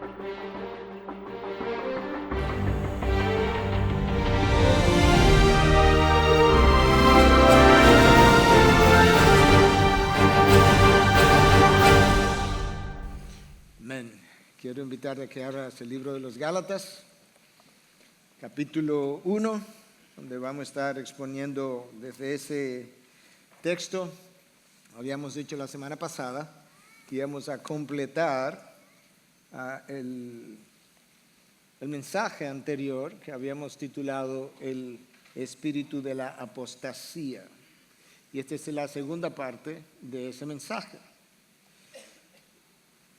Amén. Quiero invitarte a que abras el libro de los Gálatas, capítulo 1, donde vamos a estar exponiendo desde ese texto. Habíamos dicho la semana pasada que íbamos a completar el mensaje anterior que habíamos titulado El espíritu de la apostasía. Y esta es la segunda parte de ese mensaje.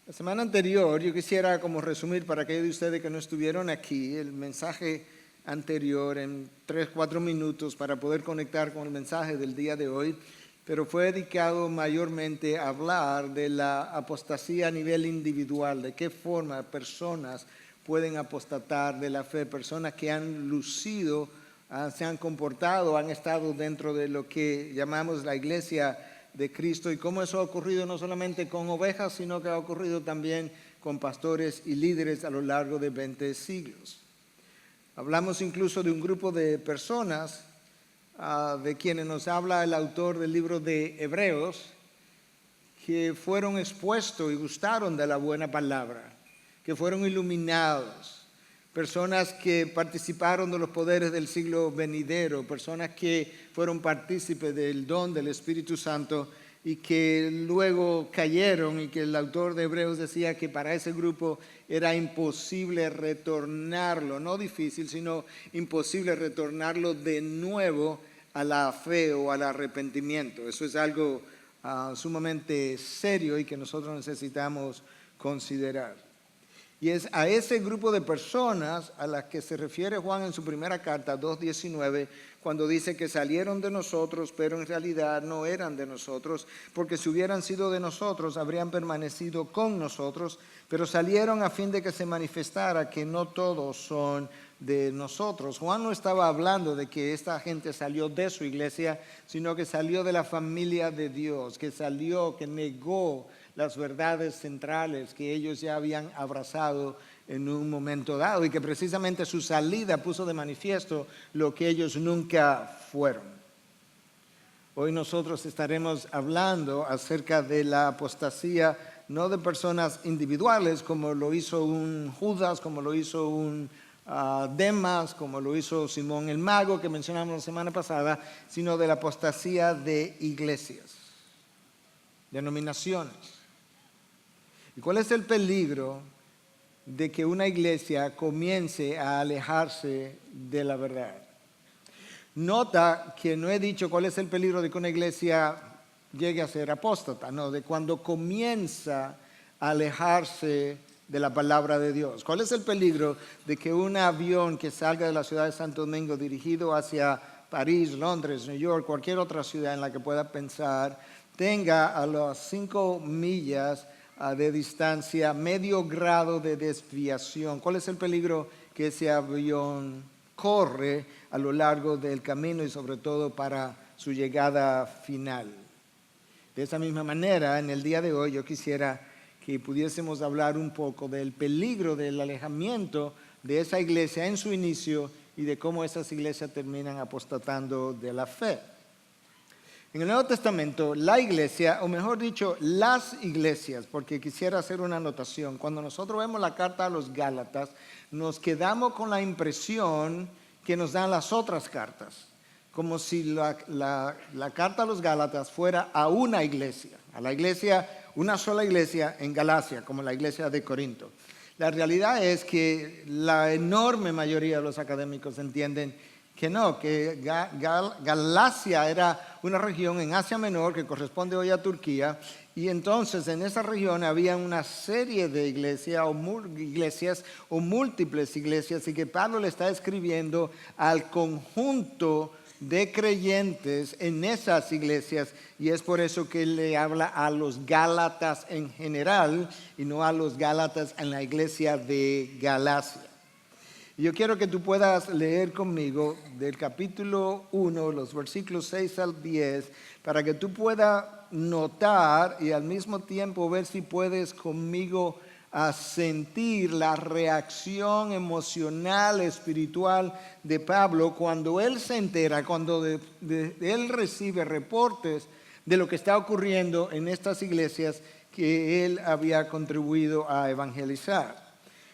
La semana anterior, yo quisiera como resumir para aquellos de ustedes que no estuvieron aquí, el mensaje anterior en 3-4 minutos para poder conectar con el mensaje del día de hoy, pero fue dedicado mayormente a hablar de la apostasía a nivel individual, de qué forma personas pueden apostatar de la fe, personas que han lucido, se han comportado, han estado dentro de lo que llamamos la iglesia de Cristo, y cómo eso ha ocurrido no solamente con ovejas, sino que ha ocurrido también con pastores y líderes a lo largo de 20 siglos. Hablamos incluso de un grupo de personas de quienes nos habla el autor del libro de Hebreos, que fueron expuestos y gustaron de la buena palabra, que fueron iluminados, personas que participaron de los poderes del siglo venidero, personas que fueron partícipes del don del Espíritu Santo y que luego cayeron, y que el autor de Hebreos decía que para ese grupo era imposible retornarlo, no difícil, sino imposible retornarlo de nuevo a la fe o al arrepentimiento. Eso es algo sumamente serio y que nosotros necesitamos considerar. Y es a ese grupo de personas a las que se refiere Juan en su primera carta, 2:19, cuando dice que salieron de nosotros, pero en realidad no eran de nosotros, porque si hubieran sido de nosotros, habrían permanecido con nosotros, pero salieron a fin de que se manifestara que no todos son de nosotros. Juan no estaba hablando de que esta gente salió de su iglesia, sino que salió de la familia de Dios, que salió, que negó las verdades centrales que ellos ya habían abrazado en un momento dado, y que precisamente su salida puso de manifiesto lo que ellos nunca fueron. Hoy nosotros estaremos hablando acerca de la apostasía, no de personas individuales como lo hizo un Judas, como lo hizo un Demas, como lo hizo Simón el Mago que mencionamos la semana pasada, sino de la apostasía de iglesias, denominaciones. ¿Y cuál es el peligro de que una iglesia comience a alejarse de la verdad? Nota que no he dicho cuál es el peligro de que una iglesia llegue a ser apóstata, no, de cuando comienza a alejarse de la palabra de Dios. ¿Cuál es el peligro de que un avión que salga de la ciudad de Santo Domingo dirigido hacia París, Londres, New York, cualquier otra ciudad en la que pueda pensar, tenga a las 5 millas de distancia medio grado de desviación? ¿Cuál es el peligro que ese avión corre a lo largo del camino y sobre todo para su llegada final? De esa misma manera, en el día de hoy yo quisiera que pudiésemos hablar un poco del peligro del alejamiento de esa iglesia en su inicio y de cómo esas iglesias terminan apostatando de la fe. En el Nuevo Testamento, la iglesia, o mejor dicho, las iglesias, porque quisiera hacer una anotación, cuando nosotros vemos la carta a los Gálatas, nos quedamos con la impresión que nos dan las otras cartas, como si la carta a los Gálatas fuera a una iglesia, a la iglesia, una sola iglesia en Galacia, como la iglesia de Corinto. La realidad es que la enorme mayoría de los académicos entienden que no, que Galacia era una región en Asia Menor que corresponde hoy a Turquía, y entonces en esa región había una serie de iglesias o múltiples iglesias, y que Pablo le está escribiendo al conjunto de creyentes en esas iglesias, y es por eso que él le habla a los Gálatas en general y no a los Gálatas en la iglesia de Galacia. Yo quiero que tú puedas leer conmigo del capítulo 1, los versículos 6 al 10, para que tú puedas notar y al mismo tiempo ver si puedes conmigo a sentir la reacción emocional, espiritual de Pablo cuando él se entera, cuando él recibe reportes de lo que está ocurriendo en estas iglesias que él había contribuido a evangelizar.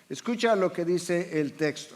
Escucha lo que dice el texto.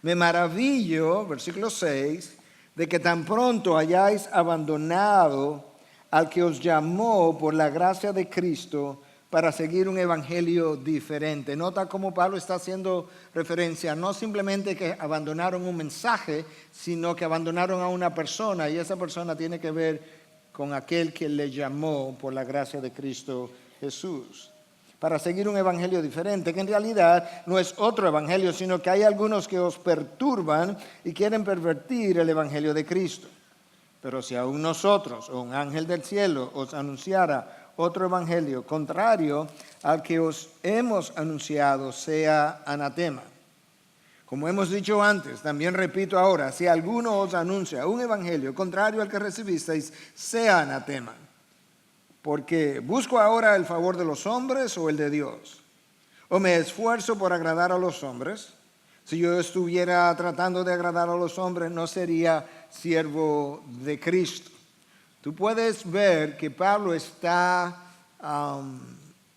Me maravillo, versículo 6, de que tan pronto hayáis abandonado al que os llamó por la gracia de Cristo para seguir un evangelio diferente. Nota cómo Pablo está haciendo referencia, no simplemente que abandonaron un mensaje, sino que abandonaron a una persona, y esa persona tiene que ver con aquel que le llamó por la gracia de Cristo Jesús. Para seguir un evangelio diferente, que en realidad no es otro evangelio, sino que hay algunos que os perturban y quieren pervertir el evangelio de Cristo. Pero si aún nosotros o un ángel del cielo os anunciara otro evangelio contrario al que os hemos anunciado, sea anatema. Como hemos dicho antes, también repito ahora, si alguno os anuncia un evangelio contrario al que recibisteis, sea anatema. Porque ¿busco ahora el favor de los hombres o el de Dios? ¿O me esfuerzo por agradar a los hombres? Si yo estuviera tratando de agradar a los hombres, no sería siervo de Cristo. Tú puedes ver que Pablo está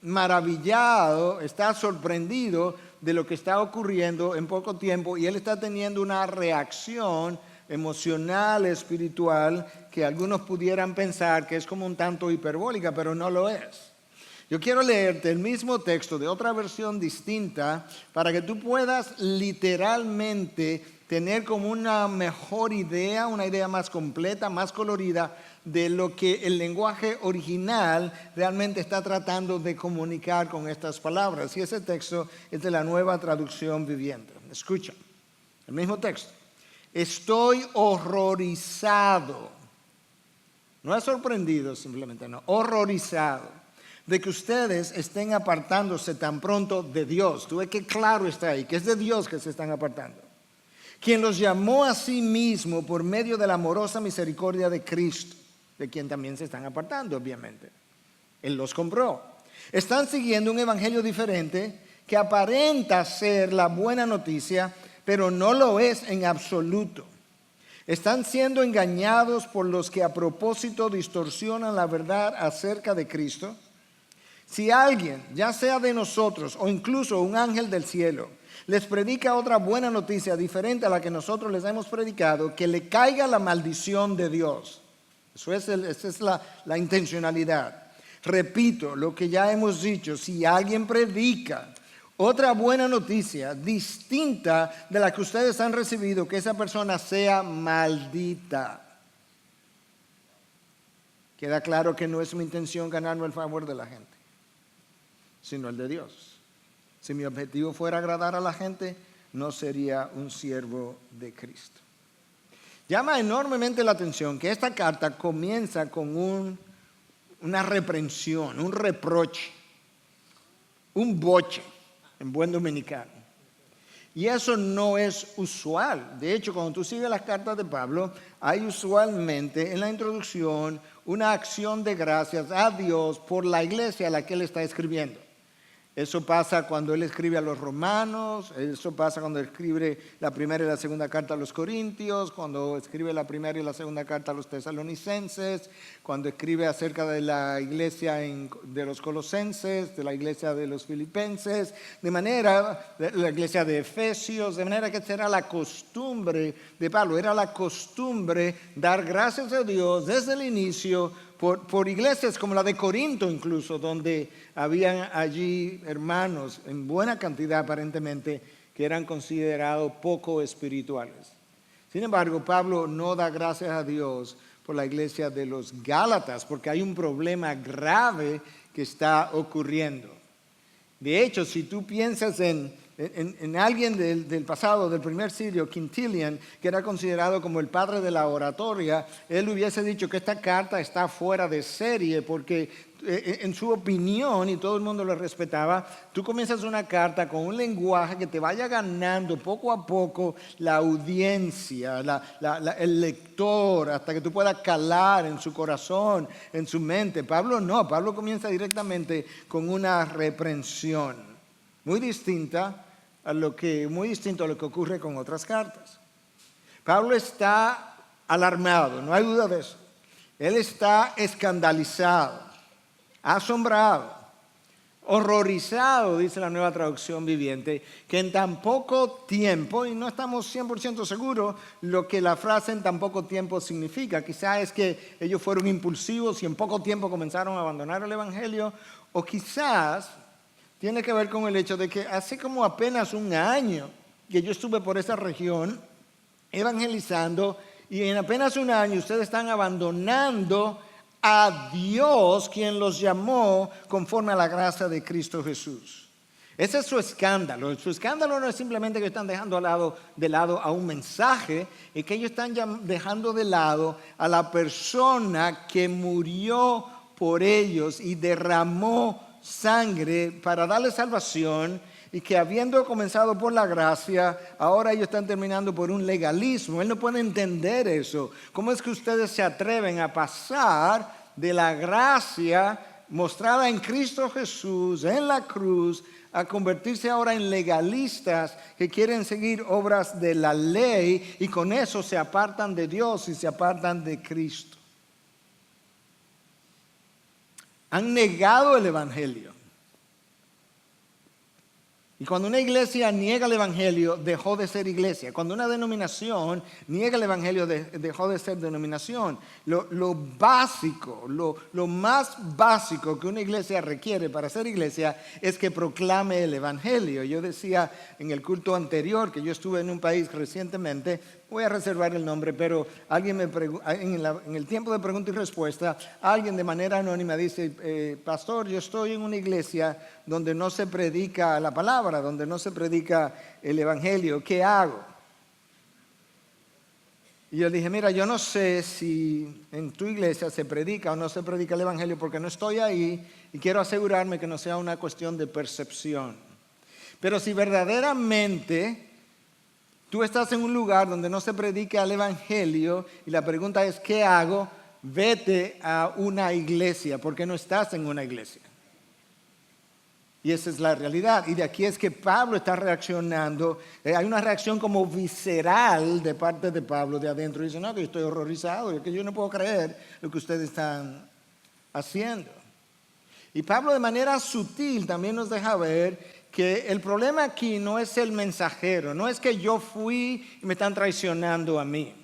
maravillado, está sorprendido de lo que está ocurriendo en poco tiempo, y él está teniendo una reacción emocional, espiritual, que algunos pudieran pensar que es como un tanto hiperbólica, pero no lo es. Yo quiero leerte el mismo texto de otra versión distinta para que tú puedas literalmente tener como una mejor idea, una idea más completa, más colorida de lo que el lenguaje original realmente está tratando de comunicar con estas palabras. Y ese texto es de la Nueva Traducción Viviente. Escucha, el mismo texto. Estoy horrorizado, no es sorprendido simplemente, no, horrorizado de que ustedes estén apartándose tan pronto de Dios. Tú ves que claro está ahí, que es de Dios que se están apartando. Quien los llamó a sí mismo por medio de la amorosa misericordia de Cristo, de quien también se están apartando, obviamente. Él los compró. Están siguiendo un evangelio diferente que aparenta ser la buena noticia, pero no lo es en absoluto. Están siendo engañados por los que a propósito distorsionan la verdad acerca de Cristo. Si alguien, ya sea de nosotros o incluso un ángel del cielo, les predica otra buena noticia diferente a la que nosotros les hemos predicado, que le caiga la maldición de Dios. Esa es la intencionalidad. Repito lo que ya hemos dicho, si alguien predica otra buena noticia distinta de la que ustedes han recibido, que esa persona sea maldita. Queda claro que no es mi intención ganarme el favor de la gente, sino el de Dios. Si mi objetivo fuera agradar a la gente, no sería un siervo de Cristo. Llama enormemente la atención que esta carta comienza con una reprensión, un reproche, un boche, en buen dominicano. Y eso no es usual. De hecho, cuando tú sigues las cartas de Pablo, hay usualmente en la introducción una acción de gracias a Dios por la iglesia a la que él está escribiendo. Eso pasa cuando él escribe a los romanos, eso pasa cuando escribe la primera y la segunda carta a los corintios, cuando escribe la primera y la segunda carta a los tesalonicenses, cuando escribe acerca de la iglesia de los colosenses, de la iglesia de los filipenses, de la iglesia de Efesios, de manera que esta era la costumbre de Pablo, era la costumbre dar gracias a Dios desde el inicio por iglesias como la de Corinto incluso, donde habían allí hermanos en buena cantidad aparentemente que eran considerados poco espirituales. Sin embargo, Pablo no da gracias a Dios por la iglesia de los Gálatas, porque hay un problema grave que está ocurriendo. De hecho, si tú piensas en alguien del pasado, del primer siglo, Quintilian, que era considerado como el padre de la oratoria, él hubiese dicho que esta carta está fuera de serie porque en su opinión y todo el mundo lo respetaba, tú comienzas una carta con un lenguaje que te vaya ganando poco a poco la audiencia, el lector, hasta que tú puedas calar en su corazón, en su mente. Pablo no, Pablo comienza directamente con una reprensión, muy distinto a lo que ocurre con otras cartas. Pablo está alarmado, no hay duda de eso. Él está escandalizado, asombrado, horrorizado, dice la Nueva Traducción Viviente, que en tan poco tiempo, y no estamos 100% seguros lo que la frase en tan poco tiempo significa, quizás es que ellos fueron impulsivos y en poco tiempo comenzaron a abandonar el Evangelio, o quizás tiene que ver con el hecho de que hace como apenas un año que yo estuve por esa región evangelizando, y en apenas un año ustedes están abandonando a Dios, quien los llamó conforme a la gracia de Cristo Jesús. Ese es su escándalo. Su escándalo no es simplemente que están dejando de lado a un mensaje, es que ellos están dejando de lado a la persona que murió por ellos y derramó sangre para darle salvación, y que habiendo comenzado por la gracia, ahora ellos están terminando por un legalismo. Él no puede entender eso. ¿Cómo es que ustedes se atreven a pasar de la gracia mostrada en Cristo Jesús, en la cruz, a convertirse ahora en legalistas que quieren seguir obras de la ley y con eso se apartan de Dios y se apartan de Cristo? Han negado el Evangelio. Y cuando una iglesia niega el Evangelio, dejó de ser iglesia. Cuando una denominación niega el Evangelio, dejó de ser denominación. Lo básico, lo más básico que una iglesia requiere para ser iglesia es que proclame el Evangelio. Yo decía en el culto anterior que yo estuve en un país recientemente, voy a reservar el nombre, pero alguien en el tiempo de pregunta y respuesta, alguien de manera anónima dice, pastor, yo estoy en una iglesia donde no se predica la palabra, donde no se predica el Evangelio, ¿qué hago? Y yo dije, mira, yo no sé si en tu iglesia se predica o no se predica el Evangelio porque no estoy ahí y quiero asegurarme que no sea una cuestión de percepción. Pero si verdaderamente tú estás en un lugar donde no se predica el Evangelio y la pregunta es, ¿qué hago? Vete a una iglesia, porque no estás en una iglesia. Y esa es la realidad. Y de aquí es que Pablo está reaccionando. Hay una reacción como visceral de parte de Pablo de adentro. Dice, no, que yo estoy horrorizado, que yo no puedo creer lo que ustedes están haciendo. Y Pablo de manera sutil también nos deja ver que el problema aquí no es el mensajero, no es que yo fui y me están traicionando a mí.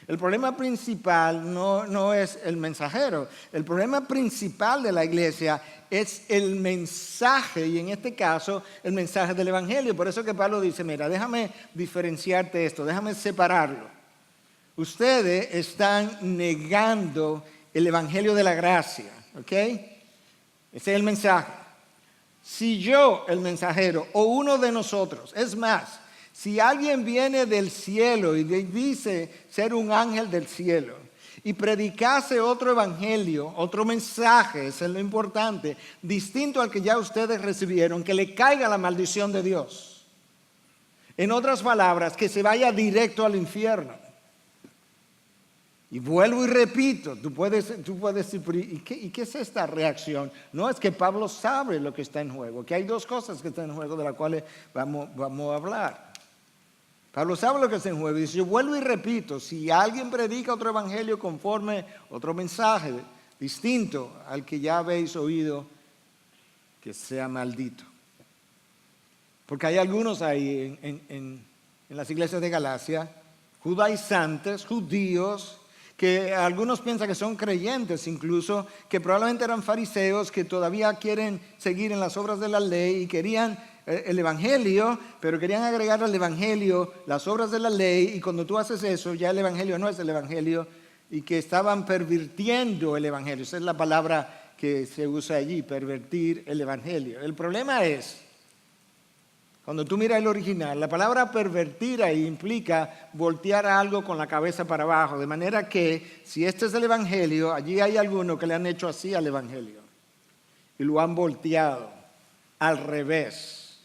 El problema principal no es el mensajero. El problema principal de la iglesia es el mensaje, y en este caso el mensaje del Evangelio. Por eso que Pablo dice, mira, déjame diferenciarte esto, déjame separarlo. Ustedes están negando el Evangelio de la gracia, ¿ok? Ese es el mensaje. Si yo, el mensajero, o uno de nosotros, es más, si alguien viene del cielo y dice ser un ángel del cielo y predicase otro evangelio, otro mensaje, eso es lo importante, distinto al que ya ustedes recibieron, que le caiga la maldición de Dios. En otras palabras, que se vaya directo al infierno. Y vuelvo y repito, tú puedes decir, ¿y qué es esta reacción? No, es que Pablo sabe lo que está en juego, que hay dos cosas que están en juego de las cuales vamos a hablar. Pablo sabe lo que está en juego y dice, yo vuelvo y repito, si alguien predica otro evangelio conforme, otro mensaje distinto al que ya habéis oído, que sea maldito. Porque hay algunos ahí en las iglesias de Galacia, judaizantes, judíos, que algunos piensan que son creyentes incluso, que probablemente eran fariseos, que todavía quieren seguir en las obras de la ley y querían el evangelio, pero querían agregar al evangelio las obras de la ley, y cuando tú haces eso, ya el evangelio no es el evangelio, y que estaban pervirtiendo el evangelio. Esa es la palabra que se usa allí, pervertir el evangelio. El problema es, cuando tú miras el original, la palabra pervertir ahí implica voltear algo con la cabeza para abajo, de manera que si este es el evangelio, allí hay algunos que le han hecho así al evangelio. y lo han volteado al revés.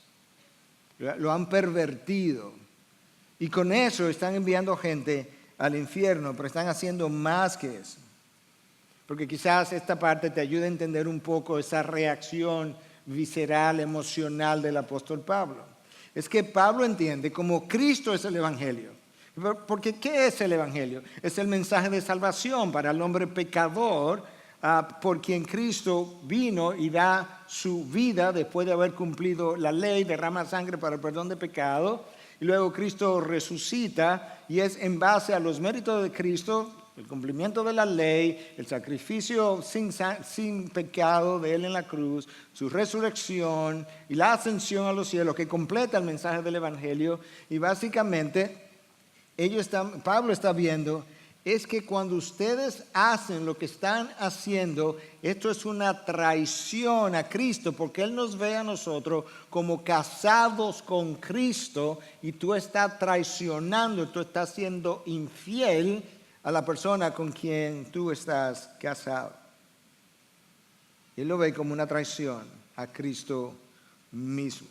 Lo han pervertido. Y con eso están enviando gente al infierno, pero están haciendo más que eso. Porque quizás esta parte te ayude a entender un poco esa reacción visceral, emocional del apóstol Pablo. Es que Pablo entiende como Cristo es el Evangelio. Porque ¿qué es el Evangelio? Es el mensaje de salvación para el hombre pecador, por quien Cristo vino y da su vida después de haber cumplido la ley, derrama sangre para el perdón de pecado. Y luego Cristo resucita y es en base a los méritos de Cristo, el cumplimiento de la ley, el sacrificio sin pecado de Él en la cruz, su resurrección y la ascensión a los cielos que completa el mensaje del Evangelio. Y básicamente Pablo está viendo es que cuando ustedes hacen lo que están haciendo, esto es una traición a Cristo, porque Él nos ve a nosotros como casados con Cristo y tú estás traicionando, tú estás siendo infiel a la persona con quien tú estás casado. Él lo ve como una traición a Cristo mismo.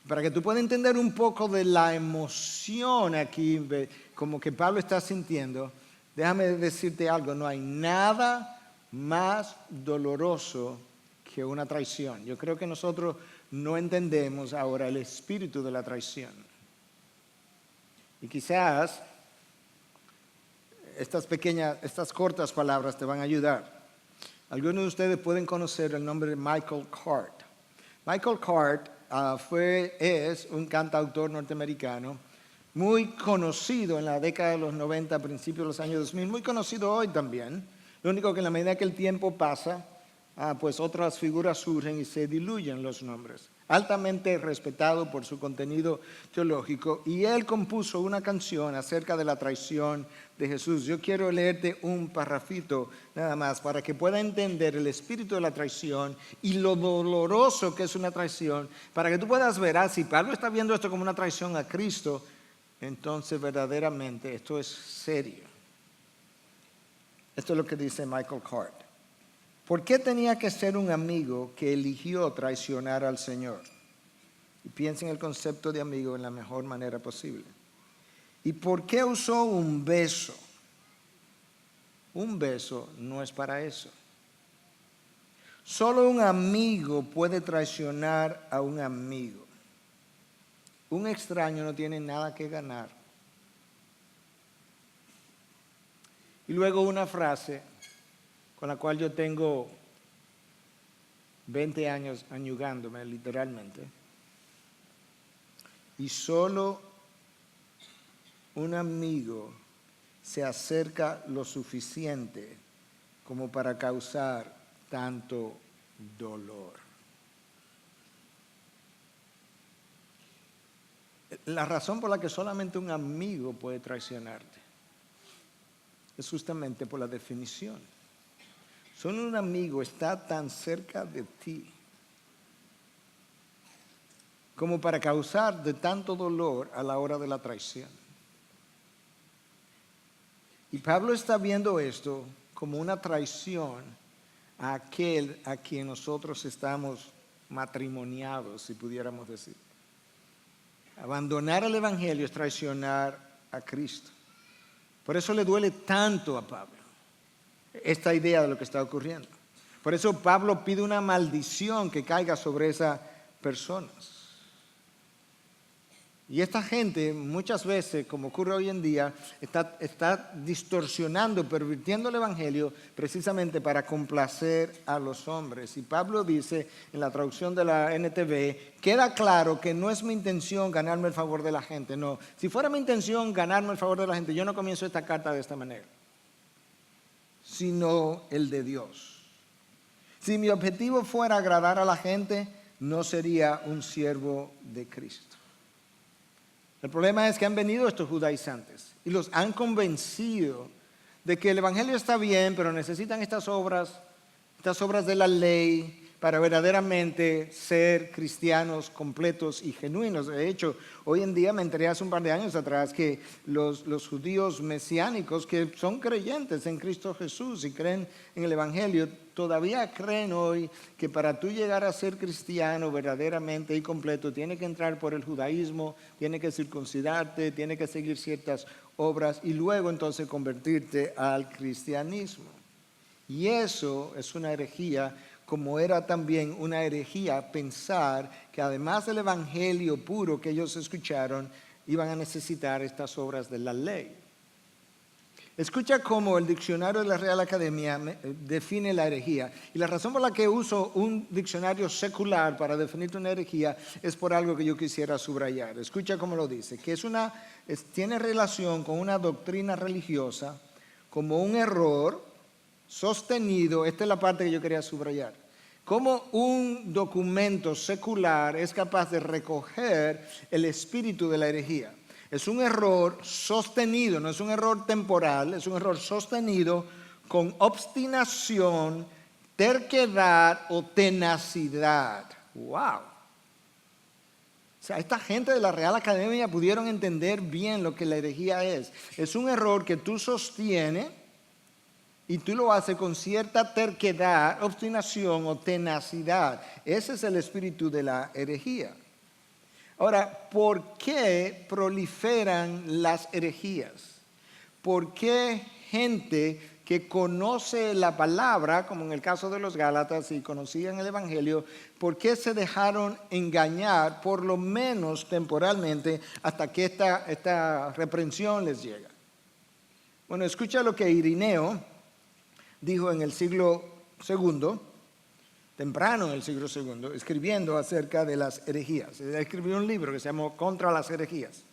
Para que tú puedas entender un poco de la emoción aquí, como que Pablo está sintiendo, déjame decirte algo, no hay nada más doloroso que una traición. Yo creo que nosotros no entendemos ahora el espíritu de la traición. Y quizás estas cortas palabras te van a ayudar. Algunos de ustedes pueden conocer el nombre de Michael Cart. Michael Cart es un cantautor norteamericano muy conocido en la década de los 90, principios de los años 2000, muy conocido hoy también. Lo único que en la medida que el tiempo pasa, pues otras figuras surgen y se diluyen los nombres. Altamente respetado por su contenido teológico, y él compuso una canción acerca de la traición de Jesús. Yo quiero leerte un parrafito nada más para que pueda entender el espíritu de la traición y lo doloroso que es una traición, para que tú puedas ver, si Pablo está viendo esto como una traición a Cristo, entonces verdaderamente esto es serio. Esto es lo que dice Michael Cart. ¿Por qué tenía que ser un amigo que eligió traicionar al Señor? Y piensa en el concepto de amigo en la mejor manera posible. ¿Y por qué usó un beso? Un beso no es para eso. Solo un amigo puede traicionar a un amigo. Un extraño no tiene nada que ganar. Y luego una frase con la cual yo tengo 20 años añugándome literalmente. Y solo un amigo se acerca lo suficiente como para causar tanto dolor. La razón por la que solamente un amigo puede traicionarte es justamente por la definición. Solo un amigo está tan cerca de ti como para causar de tanto dolor a la hora de la traición. Y Pablo está viendo esto como una traición a aquel a quien nosotros estamos matrimoniados, si pudiéramos decir. Abandonar el Evangelio es traicionar a Cristo. Por eso le duele tanto a Pablo esta idea de lo que está ocurriendo. Por eso Pablo pide una maldición que caiga sobre esas personas. Y esta gente muchas veces, como ocurre hoy en día, está distorsionando, pervirtiendo el Evangelio precisamente para complacer a los hombres. Y Pablo dice en la traducción de la NTV, queda claro que no es mi intención ganarme el favor de la gente. No, si fuera mi intención ganarme el favor de la gente, yo no comienzo esta carta de esta manera, sino el de Dios. Si mi objetivo fuera agradar a la gente, no sería un siervo de Cristo. El problema es que han venido estos judaizantes y los han convencido de que el Evangelio está bien, pero necesitan estas obras de la ley para verdaderamente ser cristianos completos y genuinos. De hecho, hoy en día me enteré hace un par de años atrás que los judíos mesiánicos que son creyentes en Cristo Jesús y creen en el Evangelio, todavía creen hoy que para tú llegar a ser cristiano verdaderamente y completo, tienes que entrar por el judaísmo, tienes que circuncidarte, tienes que seguir ciertas obras y luego entonces convertirte al cristianismo. Y eso es una herejía, como era también una herejía pensar que además del evangelio puro que ellos escucharon, iban a necesitar estas obras de la ley. Escucha cómo el diccionario de la Real Academia define la herejía. Y la razón por la que uso un diccionario secular para definir una herejía es por algo que yo quisiera subrayar. Escucha cómo lo dice, que tiene relación con una doctrina religiosa como un error sostenido, esta es la parte que yo quería subrayar, cómo un documento secular es capaz de recoger el espíritu de la herejía. Es un error sostenido, no es un error temporal, es un error sostenido con obstinación, terquedad o tenacidad. ¡Wow! O sea, esta gente de la Real Academia pudieron entender bien lo que la herejía es. Es un error que tú sostienes y tú lo haces con cierta terquedad, obstinación o tenacidad. Ese es el espíritu de la herejía. Ahora, ¿por qué proliferan las herejías? ¿Por qué gente que conoce la palabra, como en el caso de los Gálatas y conocían el Evangelio, por qué se dejaron engañar, por lo menos temporalmente, hasta que esta reprensión les llega? Bueno, escucha lo que Irineo dijo en el siglo II, temprano en el siglo II, escribiendo acerca de las herejías. Él escribió un libro que se llamó Contra las herejías.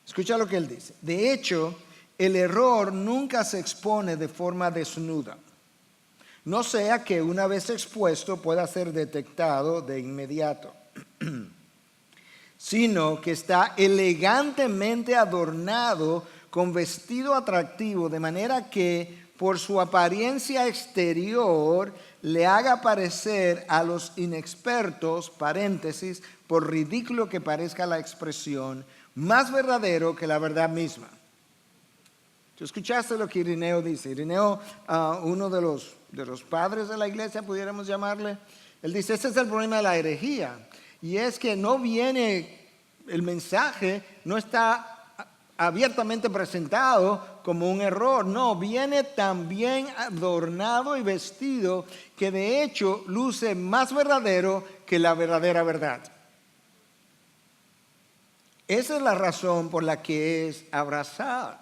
Escucha lo que él dice. De hecho, el error nunca se expone de forma desnuda. No sea que una vez expuesto pueda ser detectado de inmediato, sino que está elegantemente adornado con vestido atractivo, de manera que por su apariencia exterior le haga parecer a los inexpertos, paréntesis, por ridículo que parezca la expresión, más verdadero que la verdad misma. ¿Tú escuchaste lo que Irineo dice? Irineo, uno de los padres de la iglesia, pudiéramos llamarle, él dice, este es el problema de la herejía, y es que no viene, el mensaje no está abiertamente presentado como un error, no, viene tan bien adornado y vestido que de hecho luce más verdadero que la verdadera verdad. Esa es la razón por la que es abrazada.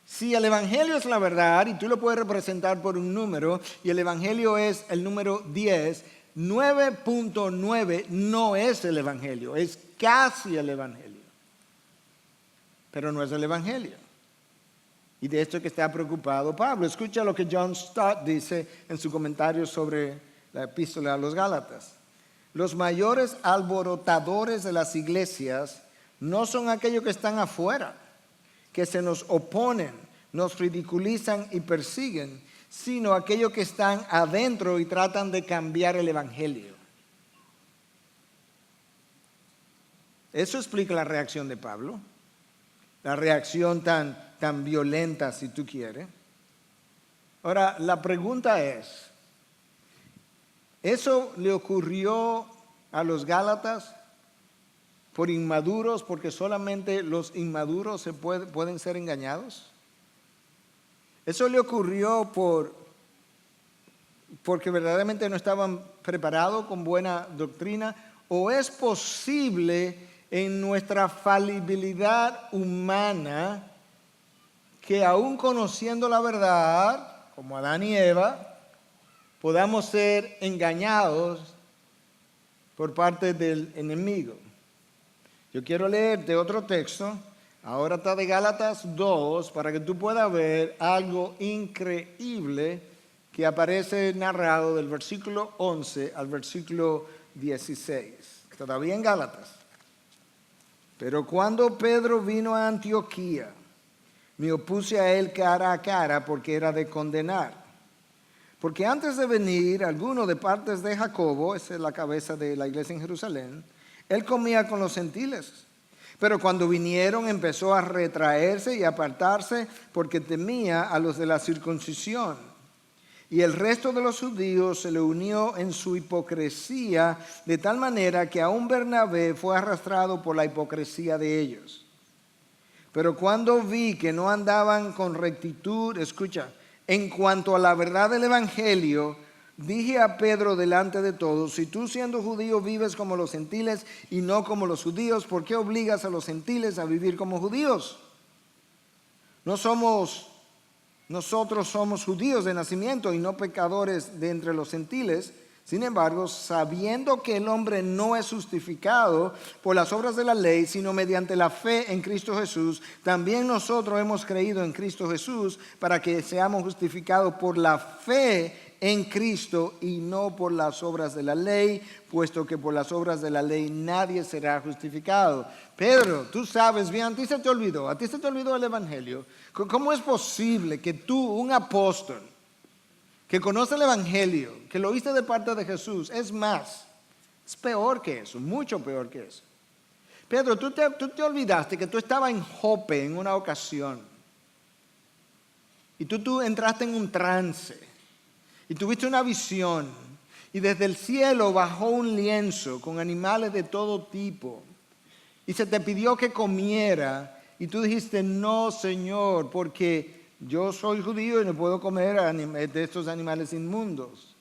Si el Evangelio es la verdad y tú lo puedes representar por un número y el Evangelio es el número 10, 9.9 no es el Evangelio, es casi el Evangelio. Pero no es el Evangelio. Y de esto que está preocupado Pablo. Escucha lo que John Stott dice en su comentario sobre la epístola a los Gálatas. Los mayores alborotadores de las iglesias no son aquellos que están afuera, que se nos oponen, nos ridiculizan y persiguen, sino aquellos que están adentro y tratan de cambiar el Evangelio. Eso explica la reacción de Pablo. La reacción tan violenta, si tú quieres. Ahora, la pregunta es, ¿eso le ocurrió a los Gálatas por inmaduros, porque solamente los inmaduros pueden ser engañados? ¿Eso le ocurrió porque verdaderamente no estaban preparados con buena doctrina? ¿O es posible en nuestra falibilidad humana que aún conociendo la verdad, como Adán y Eva, podamos ser engañados por parte del enemigo? Yo quiero leerte otro texto, ahora está de Gálatas 2, para que tú puedas ver algo increíble que aparece narrado del versículo 11 al versículo 16. Todavía en Gálatas. Pero cuando Pedro vino a Antioquía, me opuse a él cara a cara porque era de condenar. Porque antes de venir, alguno de partes de Jacobo, esa es la cabeza de la iglesia en Jerusalén, él comía con los gentiles. Pero cuando vinieron empezó a retraerse y apartarse porque temía a los de la circuncisión. Y el resto de los judíos se le unió en su hipocresía, de tal manera que aún Bernabé fue arrastrado por la hipocresía de ellos. Pero cuando vi que no andaban con rectitud, escucha, en cuanto a la verdad del evangelio, dije a Pedro delante de todos: si tú siendo judío vives como los gentiles y no como los judíos, ¿por qué obligas a los gentiles a vivir como judíos? Nosotros somos judíos de nacimiento y no pecadores de entre los gentiles. Sin embargo, sabiendo que el hombre no es justificado por las obras de la ley, sino mediante la fe en Cristo Jesús, también nosotros hemos creído en Cristo Jesús para que seamos justificados por la fe en Cristo y no por las obras de la ley, puesto que por las obras de la ley nadie será justificado. Pedro, tú sabes bien, a ti se te olvidó el evangelio. ¿Cómo es posible que tú, un apóstol, que conoce el evangelio, que lo oíste de parte de Jesús, es peor que eso, mucho peor que eso? Pedro, tú te olvidaste que tú estabas en Jope en una ocasión y tú entraste en un trance y tuviste una visión y desde el cielo bajó un lienzo con animales de todo tipo y se te pidió que comiera y tú dijiste: no, Señor, porque yo soy judío y no puedo comer de estos animales inmundos.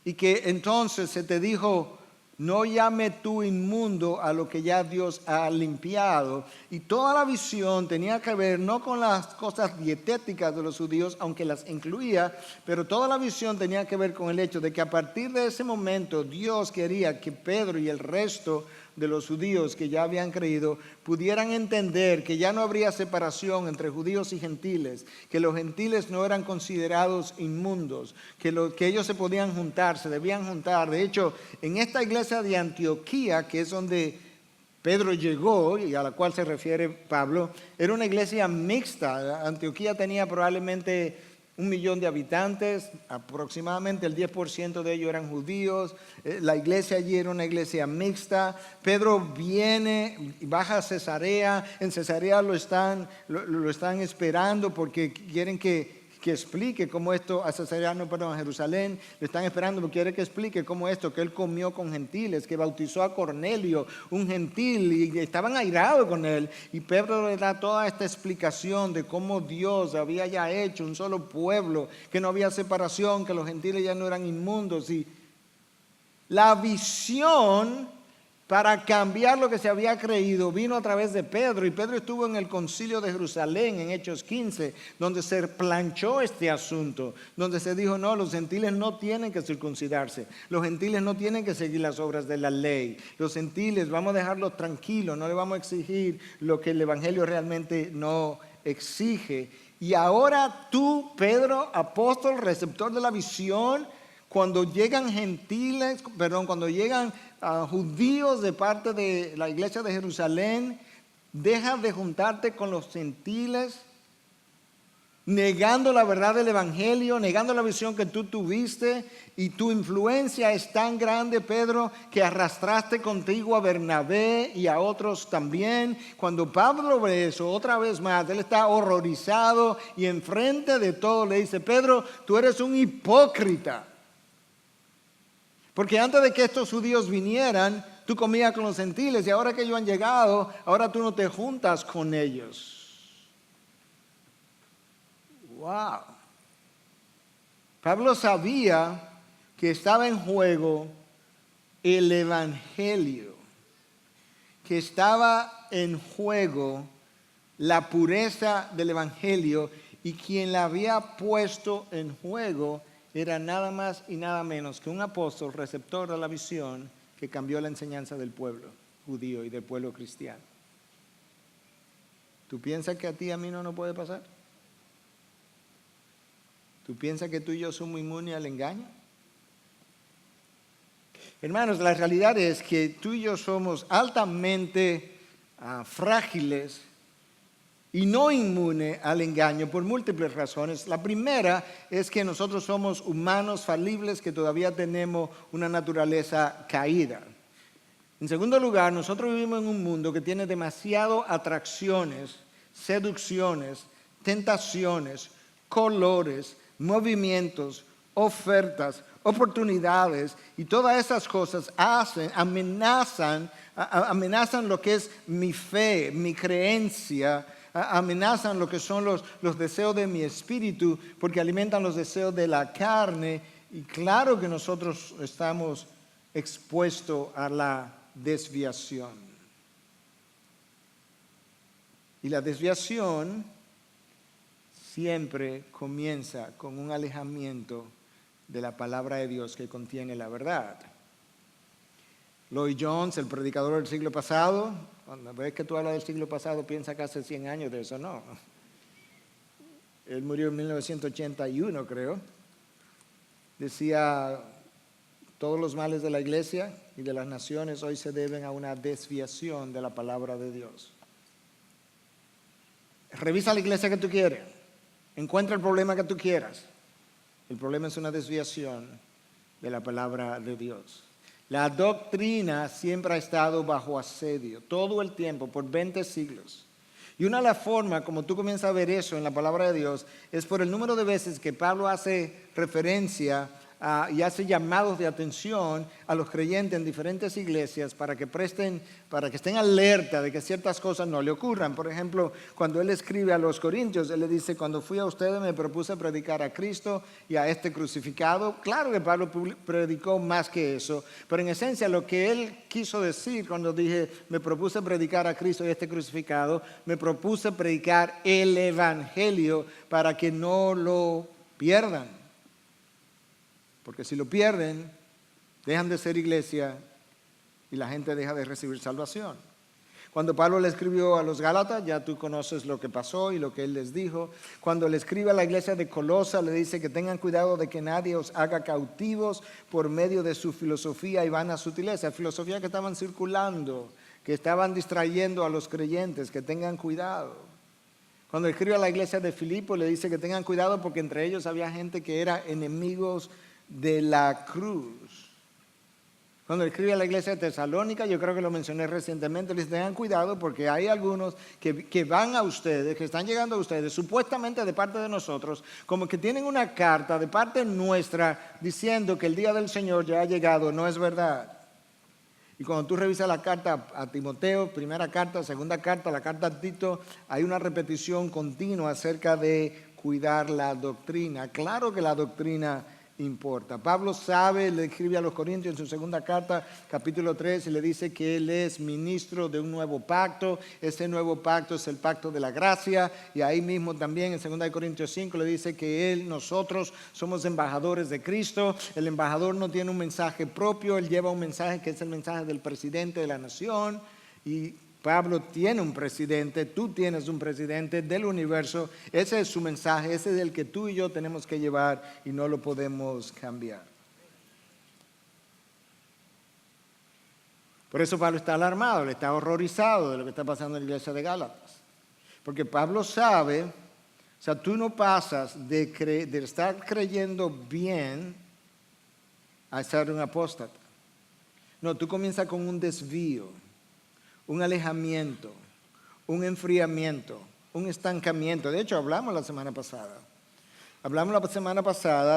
Y que entonces se te dijo: no llame tú inmundo a lo que ya Dios ha limpiado. Y toda la visión tenía que ver no con las cosas dietéticas de los judíos, aunque las incluía, pero toda la visión tenía que ver con el hecho de que a partir de ese momento Dios quería que Pedro y el resto de los judíos que ya habían creído pudieran entender que ya no habría separación entre judíos y gentiles, que los gentiles no eran considerados inmundos, que ellos se podían juntar, se debían juntar. De hecho, en esta iglesia de Antioquía, que es donde Pedro llegó y a la cual se refiere Pablo, era una iglesia mixta. Antioquía tenía probablemente 1 millón de habitantes, aproximadamente el 10% de ellos eran judíos. La iglesia allí era una iglesia mixta. Pedro viene y baja a Cesarea. En Cesarea lo están esperando porque quieren que explique cómo esto, a Jerusalén, lo están esperando porque quiere que explique cómo esto, que él comió con gentiles, que bautizó a Cornelio, un gentil, y estaban airados con él. Y Pedro le da toda esta explicación de cómo Dios había ya hecho un solo pueblo, que no había separación, que los gentiles ya no eran inmundos. Y la visión para cambiar lo que se había creído vino a través de Pedro, y Pedro estuvo en el concilio de Jerusalén en Hechos 15, donde se planchó este asunto, donde se dijo: no, los gentiles no tienen que circuncidarse, los gentiles no tienen que seguir las obras de la ley, los gentiles vamos a dejarlos tranquilos, no le vamos a exigir lo que el evangelio realmente no exige. Y ahora tú, Pedro, apóstol, receptor de la visión, cuando llegan judíos de parte de la iglesia de Jerusalén, dejas de juntarte con los gentiles, negando la verdad del evangelio, negando la visión que tú tuviste, y tu influencia es tan grande, Pedro, que arrastraste contigo a Bernabé y a otros también. Cuando Pablo ve eso, otra vez más, él está horrorizado y enfrente de todo le dice: Pedro, tú eres un hipócrita. Porque antes de que estos judíos vinieran, tú comías con los gentiles, y ahora que ellos han llegado, ahora tú no te juntas con ellos. Wow. Pablo sabía que estaba en juego el evangelio, que estaba en juego la pureza del evangelio, y quien la había puesto en juego era nada más y nada menos que un apóstol receptor de la visión que cambió la enseñanza del pueblo judío y del pueblo cristiano. ¿Tú piensas que a ti y a mí no nos puede pasar? ¿Tú piensas que tú y yo somos inmunes al engaño? Hermanos, la realidad es que tú y yo somos altamente frágiles y no inmune al engaño por múltiples razones. La primera es que nosotros somos humanos falibles que todavía tenemos una naturaleza caída. En segundo lugar, nosotros vivimos en un mundo que tiene demasiadas atracciones, seducciones, tentaciones, colores, movimientos, ofertas, oportunidades, y todas esas cosas amenazan lo que es mi fe, mi creencia, amenazan lo que son los deseos de mi espíritu, porque alimentan los deseos de la carne, y claro que nosotros estamos expuestos a la desviación. Y la desviación siempre comienza con un alejamiento de la palabra de Dios que contiene la verdad. Lloyd Jones, el predicador del siglo pasado, cuando ves que tú hablas del siglo pasado, piensa que hace 100 años de eso, no. Él murió en 1981, creo. Decía, todos los males de la iglesia y de las naciones hoy se deben a una desviación de la palabra de Dios. Revisa la iglesia que tú quieres, encuentra el problema que tú quieras. El problema es una desviación de la palabra de Dios. La doctrina siempre ha estado bajo asedio, todo el tiempo, por 20 siglos. Y una de las formas como tú comienzas a ver eso en la palabra de Dios es por el número de veces que Pablo hace referencia y hace llamados de atención a los creyentes en diferentes iglesias para que estén alerta de que ciertas cosas no le ocurran. Por ejemplo, cuando él escribe a los Corintios, él le dice, cuando fui a ustedes me propuse predicar a Cristo y a este crucificado. Claro que Pablo predicó más que eso, pero en esencia lo que él quiso decir cuando dije, me propuse predicar a Cristo y a este crucificado, me propuse predicar el evangelio para que no lo pierdan. Porque si lo pierden, dejan de ser iglesia y la gente deja de recibir salvación. Cuando Pablo le escribió a los Gálatas, ya tú conoces lo que pasó y lo que él les dijo. Cuando le escribe a la iglesia de Colosa, le dice que tengan cuidado de que nadie os haga cautivos por medio de su filosofía y vanas sutilezas. Filosofía que estaban circulando, que estaban distrayendo a los creyentes, que tengan cuidado. Cuando escribe a la iglesia de Filipo, le dice que tengan cuidado porque entre ellos había gente que era enemigos de la cruz. Cuando escribe a la iglesia de Tesalónica, yo creo que lo mencioné recientemente, les tengan cuidado porque hay algunos que van a ustedes, que están llegando a ustedes, supuestamente de parte de nosotros, como que tienen una carta de parte nuestra diciendo que el día del Señor ya ha llegado. No es verdad. Y cuando tú revisas la carta a Timoteo, primera carta, segunda carta, la carta a Tito, hay una repetición continua acerca de cuidar la doctrina. Claro que la doctrina importa. Pablo sabe, le escribe a los Corintios en su segunda carta, capítulo 3, y le dice que él es ministro de un nuevo pacto. Ese nuevo pacto es el pacto de la gracia, y ahí mismo también en 2 Corintios 5 le dice que nosotros somos embajadores de Cristo. El embajador no tiene un mensaje propio, él lleva un mensaje que es el mensaje del presidente de la nación, y Pablo tiene un presidente, tú tienes un presidente del universo. Ese es su mensaje, ese es el que tú y yo tenemos que llevar y no lo podemos cambiar. Por eso Pablo está alarmado, él está horrorizado de lo que está pasando en la iglesia de Gálatas. Porque Pablo sabe, o sea, tú no pasas de estar creyendo bien a ser un apóstata. No, tú comienzas con un desvío, un alejamiento, un enfriamiento, un estancamiento. De hecho, hablamos la semana pasada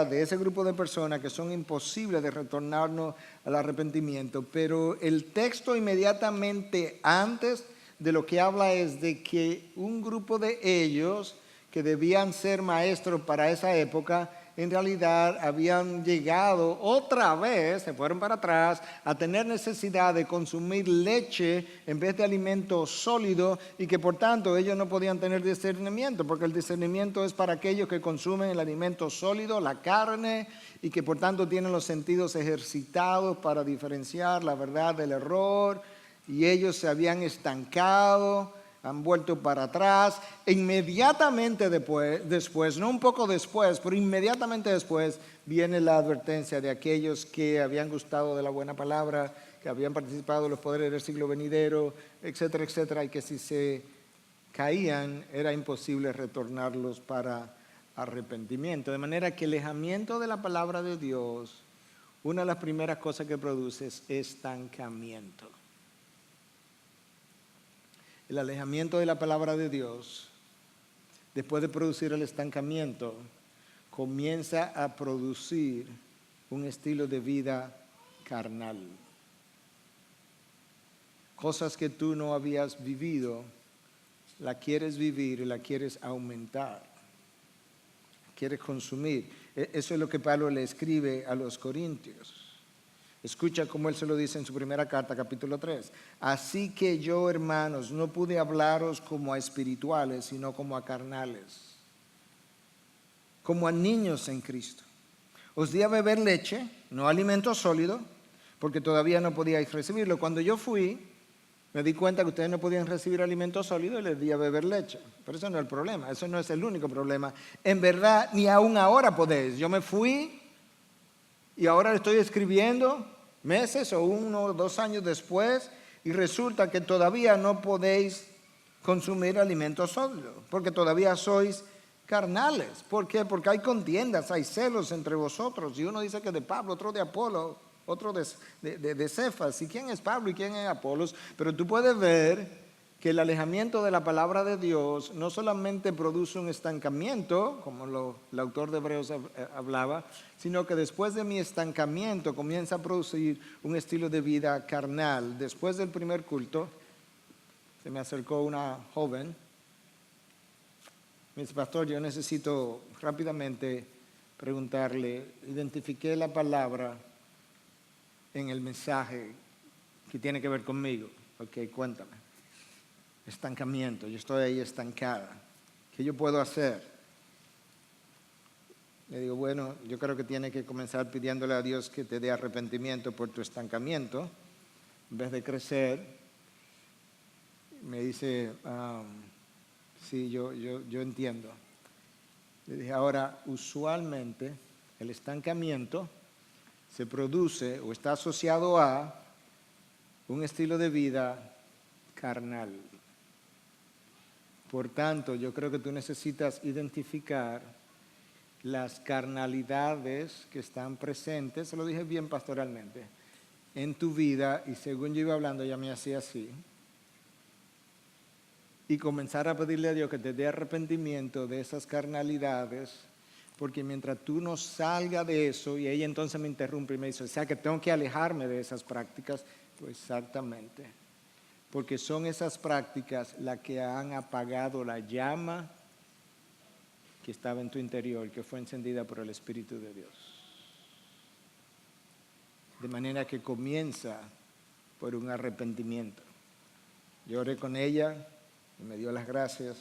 de ese grupo de personas que son imposibles de retornarnos al arrepentimiento, pero el texto inmediatamente antes de lo que habla es de que un grupo de ellos que debían ser maestros para esa época, en realidad habían llegado otra vez, se fueron para atrás, a tener necesidad de consumir leche en vez de alimento sólido, y que por tanto ellos no podían tener discernimiento, porque el discernimiento es para aquellos que consumen el alimento sólido, la carne, y que por tanto tienen los sentidos ejercitados para diferenciar la verdad del error, y ellos se habían estancado, han vuelto para atrás. Inmediatamente después, no un poco después, pero inmediatamente después viene la advertencia de aquellos que habían gustado de la buena palabra, que habían participado en los poderes del siglo venidero, etcétera, etcétera, y que si se caían, era imposible retornarlos para arrepentimiento. De manera que el alejamiento de la palabra de Dios, una de las primeras cosas que produce es estancamiento. El alejamiento de la palabra de Dios, después de producir el estancamiento, comienza a producir un estilo de vida carnal. Cosas que tú no habías vivido, la quieres vivir y la quieres aumentar. Quieres consumir. Eso es lo que Pablo le escribe a los corintios. Escucha cómo él se lo dice en su primera carta, capítulo 3. Así que yo, hermanos, no pude hablaros como a espirituales, sino como a carnales, como a niños en Cristo. Os di a beber leche, no alimento sólido, porque todavía no podíais recibirlo. Cuando yo fui, me di cuenta que ustedes no podían recibir alimento sólido y les di a beber leche. Pero eso no es el problema, eso no es el único problema. En verdad, ni aún ahora podéis. Yo me fui y ahora estoy escribiendo meses o 1 o 2 años después y resulta que todavía no podéis consumir alimento sólido, porque todavía sois carnales. ¿Por qué? Porque hay contiendas, hay celos entre vosotros. Y uno dice que de Pablo, otro de Apolo, otro de Cefas. ¿Y quién es Pablo y quién es Apolos? Pero tú puedes ver que el alejamiento de la palabra de Dios no solamente produce un estancamiento, como el autor de Hebreos hablaba, sino que después de mi estancamiento comienza a producir un estilo de vida carnal. Después del primer culto, se me acercó una joven. Me dice, pastor, yo necesito rápidamente preguntarle, identifiqué la palabra en el mensaje que tiene que ver conmigo. Ok, cuéntame. Estancamiento, yo estoy ahí estancada. ¿Qué yo puedo hacer? Le digo, bueno, yo creo que tiene que comenzar pidiéndole a Dios que te dé arrepentimiento por tu estancamiento, en vez de crecer. Me dice, sí, yo entiendo. Le dije, ahora, usualmente el estancamiento se produce o está asociado a un estilo de vida carnal. Por tanto, yo creo que tú necesitas identificar las carnalidades que están presentes, se lo dije bien pastoralmente, en tu vida, y según yo iba hablando, ella me hacía así, y comenzar a pedirle a Dios que te dé arrepentimiento de esas carnalidades, porque mientras tú no salgas de eso, y ella entonces me interrumpe y me dice, o sea que tengo que alejarme de esas prácticas, pues exactamente. Porque son esas prácticas las que han apagado la llama que estaba en tu interior, que fue encendida por el Espíritu de Dios. De manera que comienza por un arrepentimiento. Yo oré con ella y me dio las gracias,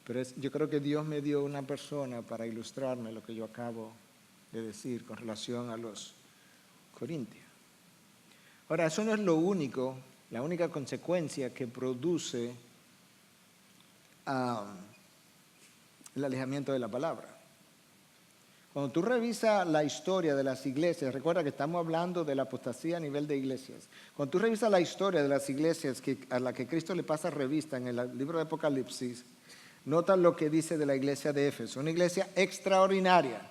pero yo creo que Dios me dio una persona para ilustrarme lo que yo acabo de decir con relación a los corintios. Ahora, eso no es lo único. La única consecuencia que produce el alejamiento de la palabra. Cuando tú revisas la historia de las iglesias, recuerda que estamos hablando de la apostasía a nivel de iglesias. Cuando tú revisas la historia de las iglesias a la que Cristo le pasa revista en el libro de Apocalipsis, nota lo que dice de la iglesia de Éfeso, una iglesia extraordinaria.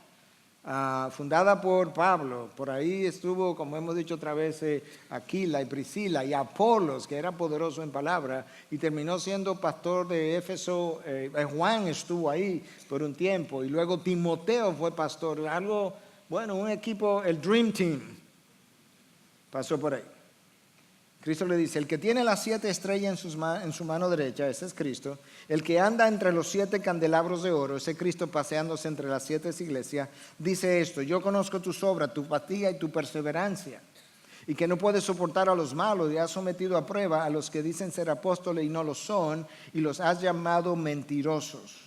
Fundada por Pablo, por ahí estuvo, como hemos dicho otra vez, Aquila y Priscila y Apolos, que era poderoso en palabra, y terminó siendo pastor de Éfeso. Juan estuvo ahí por un tiempo, y luego Timoteo fue pastor. Algo, bueno, un equipo, el Dream Team, pasó por ahí. Cristo le dice, el que tiene las 7 estrellas en su mano derecha, ese es Cristo. El que anda entre los 7 candelabros de oro, ese Cristo paseándose entre las 7 iglesias, dice esto, yo conozco tus obras, tu apatía y tu perseverancia, y que no puedes soportar a los malos y has sometido a prueba a los que dicen ser apóstoles y no lo son, y los has llamado mentirosos.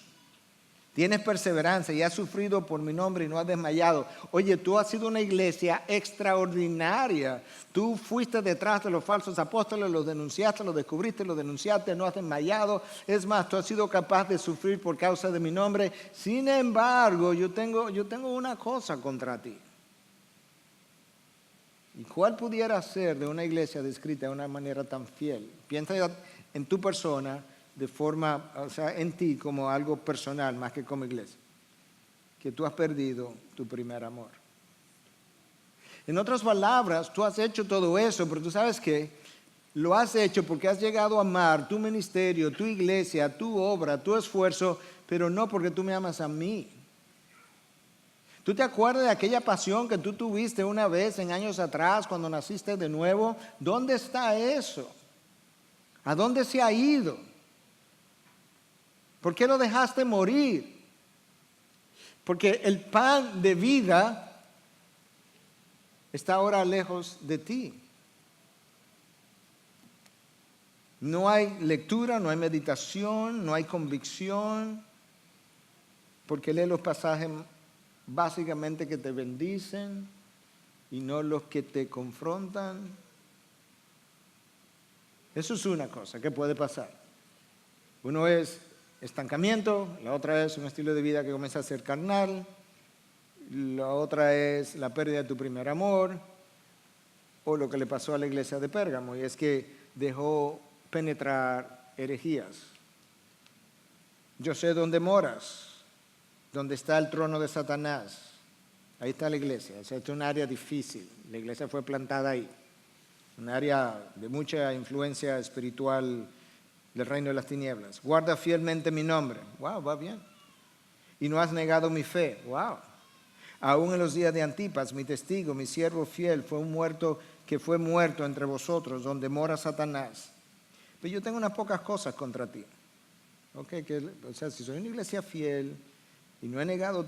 Tienes perseverancia y has sufrido por mi nombre y no has desmayado. Oye, tú has sido una iglesia extraordinaria. Tú fuiste detrás de los falsos apóstoles, los denunciaste, los descubriste, los denunciaste, no has desmayado. Es más, tú has sido capaz de sufrir por causa de mi nombre. Sin embargo, yo tengo una cosa contra ti. ¿Y cuál pudiera ser de una iglesia descrita de una manera tan fiel? Piensa en tu persona, de forma, o sea, en ti como algo personal más que como iglesia. Que tú has perdido tu primer amor. En otras palabras, tú has hecho todo eso, pero tú sabes que lo has hecho porque has llegado a amar tu ministerio, tu iglesia, tu obra, tu esfuerzo, pero no porque tú me amas a mí. ¿Tú te acuerdas de aquella pasión que tú tuviste una vez en años atrás cuando naciste de nuevo? ¿Dónde está eso? ¿A dónde se ha ido? ¿Por qué lo dejaste morir? Porque el pan de vida está ahora lejos de ti. No hay lectura, no hay meditación, no hay convicción, porque lee los pasajes básicamente que te bendicen y no los que te confrontan. Eso es una cosa que puede pasar. Uno es estancamiento, la otra es un estilo de vida que comienza a ser carnal, la otra es la pérdida de tu primer amor, o lo que le pasó a la iglesia de Pérgamo, y es que dejó penetrar herejías. Yo sé dónde moras, donde está el trono de Satanás. Ahí está la iglesia. O sea, es un área difícil. La iglesia fue plantada ahí. Un área de mucha influencia espiritual del reino de las tinieblas. Guarda fielmente mi nombre. Wow, va bien. Y no has negado mi fe. Wow. Aún en los días de Antipas, mi testigo, mi siervo fiel, fue muerto entre vosotros, donde mora Satanás. Pero yo tengo unas pocas cosas contra ti. Okay, o sea, si soy una iglesia fiel y no he negado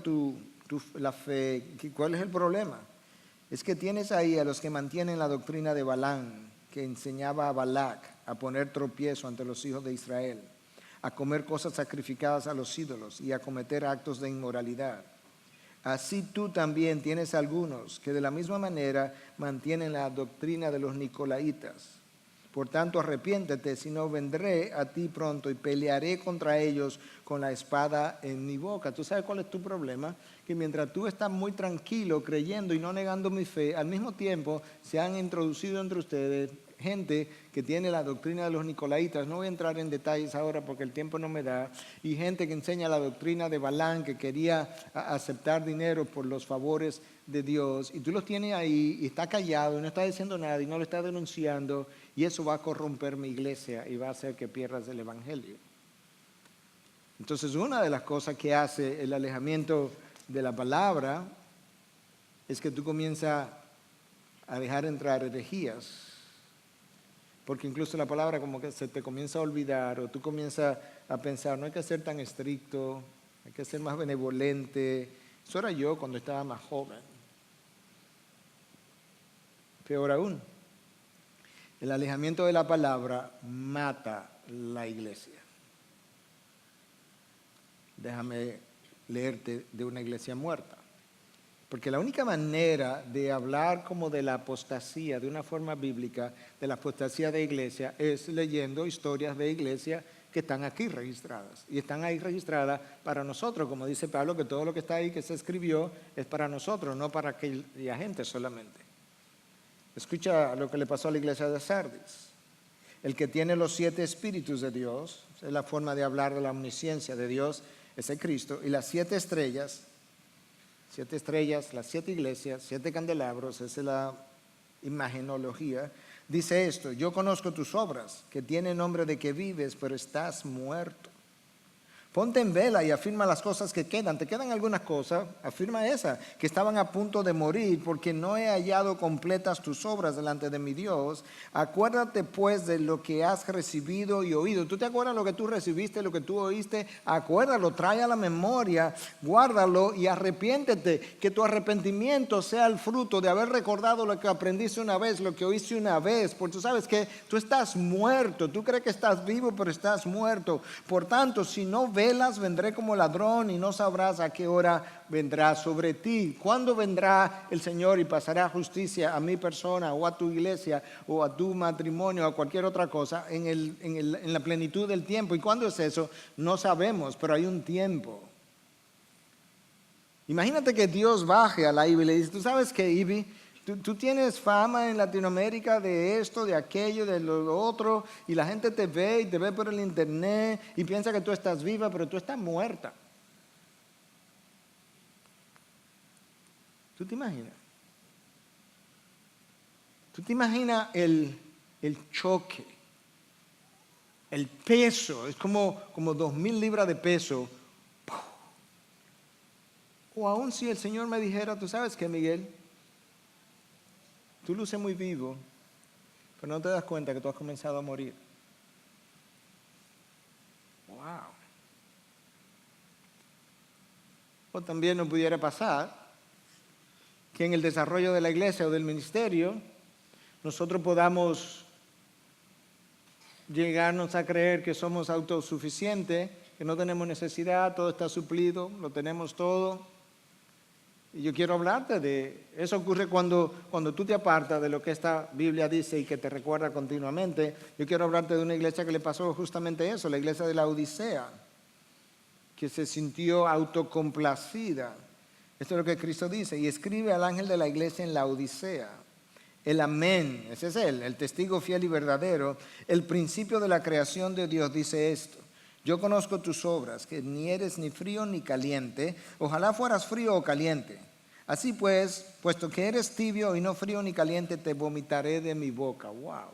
la fe, ¿cuál es el problema? Es que tienes ahí a los que mantienen la doctrina de Balaam, que enseñaba a Balac a poner tropiezo ante los hijos de Israel, a comer cosas sacrificadas a los ídolos y a cometer actos de inmoralidad. Así tú también tienes algunos que de la misma manera mantienen la doctrina de los nicolaitas. Por tanto, arrepiéntete, si no vendré a ti pronto y pelearé contra ellos con la espada en mi boca. ¿Tú sabes cuál es tu problema? Que mientras tú estás muy tranquilo, creyendo y no negando mi fe, al mismo tiempo se han introducido entre ustedes gente que tiene la doctrina de los nicolaitas. No voy a entrar en detalles ahora porque el tiempo no me da. Y gente que enseña la doctrina de Balaam, que quería aceptar dinero por los favores de Dios. Y tú los tienes ahí y está callado y no está diciendo nada y no lo está denunciando. Y eso va a corromper mi iglesia y va a hacer que pierdas el evangelio. Entonces, una de las cosas que hace el alejamiento de la palabra es que tú comienzas a dejar entrar herejías. Porque incluso la palabra como que se te comienza a olvidar, o tú comienzas a pensar, no hay que ser tan estricto, hay que ser más benevolente. Eso era yo cuando estaba más joven. Peor aún, el alejamiento de la palabra mata la iglesia. Déjame leerte de una iglesia muerta. Porque la única manera de hablar como de la apostasía, de una forma bíblica, de la apostasía de iglesia, es leyendo historias de iglesia que están aquí registradas. Y están ahí registradas para nosotros, como dice Pablo, que todo lo que está ahí, que se escribió, es para nosotros, no para aquella gente solamente. Escucha lo que le pasó a la iglesia de Sardis. El que tiene los 7 espíritus de Dios, es la forma de hablar de la omnisciencia de Dios, es el Cristo, y las 7 estrellas, las 7 iglesias, 7 candelabros, esa es la imagenología. Dice esto: yo conozco tus obras, que tienen nombre de que vives, pero estás muerto. Ponte en vela y afirma las cosas que quedan. Te quedan algunas cosas, afirma esas, que estaban a punto de morir, porque no he hallado completas tus obras delante de mi Dios. Acuérdate pues de lo que has recibido y oído. ¿Tú te acuerdas lo que tú recibiste, lo que tú oíste? Acuérdalo, trae a la memoria, guárdalo y arrepiéntete. Que tu arrepentimiento sea el fruto de haber recordado lo que aprendiste una vez, lo que oíste una vez. Porque tú sabes que tú estás muerto. Tú crees que estás vivo, pero estás muerto. Por tanto, si no velas, vendré como ladrón y no sabrás a qué hora vendrá sobre ti. ¿Cuándo vendrá el Señor y pasará justicia a mi persona o a tu iglesia o a tu matrimonio o a cualquier otra cosa? En la plenitud del tiempo. ¿Y cuándo es eso? No sabemos, pero hay un tiempo. Imagínate que Dios baje a la Ivy y le dice: ¿tú sabes qué, Ivy? Tú tienes fama en Latinoamérica de esto, de aquello, de lo otro, y la gente te ve y te ve por el internet y piensa que tú estás viva, pero tú estás muerta. ¿Tú te imaginas? ¿Tú te imaginas el choque? El peso, es como 2,000 libras de peso. O aún si el Señor me dijera, ¿tú sabes qué, Miguel? Tú luces muy vivo, pero no te das cuenta que tú has comenzado a morir. Wow. O también nos pudiera pasar que en el desarrollo de la iglesia o del ministerio nosotros podamos llegarnos a creer que somos autosuficientes, que no tenemos necesidad, todo está suplido, lo tenemos todo. Y yo quiero hablarte de eso. Ocurre cuando tú te apartas de lo que esta Biblia dice y que te recuerda continuamente. Yo quiero hablarte de una iglesia que le pasó justamente eso, la iglesia de la Odisea, que se sintió autocomplacida. Esto es lo que Cristo dice, y escribe al ángel de la iglesia en la Odisea. El amén, ese es él, el testigo fiel y verdadero, el principio de la creación de Dios dice esto: yo conozco tus obras, que ni eres ni frío ni caliente. Ojalá fueras frío o caliente. Así pues, puesto que eres tibio y no frío ni caliente, te vomitaré de mi boca. Wow.